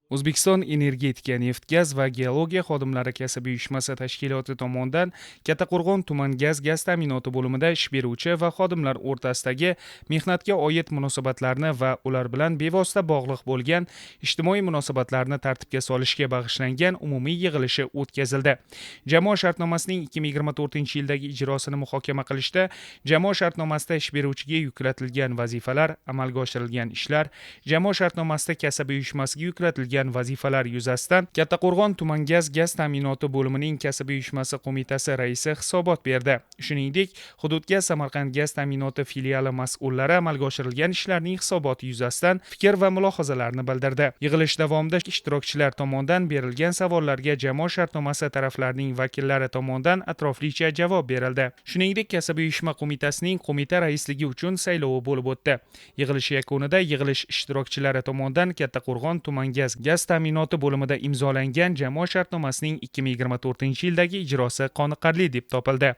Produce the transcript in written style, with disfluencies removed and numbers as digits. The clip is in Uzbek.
O'zbekiston Energetika, neft, gaz va geologiya xodimlari kasaba uyushmasi tashkiloti tomonidan Kattaqo'rg'on tuman gaz ta'minoti bo'limida ish beruvchi va xodimlar o'rtasidagi mehnatga oid munosabatlarni va ular bilan bevosita bog'liq bo'lgan ijtimoiy munosabatlarni tartibga solishga bag'ishlangan umumiy yig'ilishi o'tkazildi. Jamoa shartnomasining 2024-yildagi ijrosini muhokama qilishda jamoa shartnomasida ish beruvchiga yuklatilgan vazifalar, amalga oshirilgan ishlar, jamoa shartnomasida kasaba uyushmasiga yuklatilgan vazifalar yuzasidan Kattaqo'rg'on tuman gaz ta'minoti bo'limining kasaba uyushmasi qo'mitasi raisi hisobot berdi. Shuningdek, Hudud gaz Samarqand gaz ta'minoti filiali mas'ullari amalga oshirilgan ishlarning hisoboti yuzasidan fikr va mulohazalarni bildirdi. Yig'ilish davomida ishtirokchilar tomonidan berilgan savollarga jamoa shartnomasi taraflarining vakillari tomonidan atroflicha javob berildi. Shuningdek, kasaba uyushma qo'mitasining qo'mita raisligi uchun saylovi bo'lib o'tdi. Yig'ilish yakunida yig'ilish ishtirokchilari tomonidan Kattaqo'rg'on tuman gaz ta'minoti bo'limida imzolangan jamoa shartnomasining 2024-yildagi ijrosi qoniqarli deb topildi.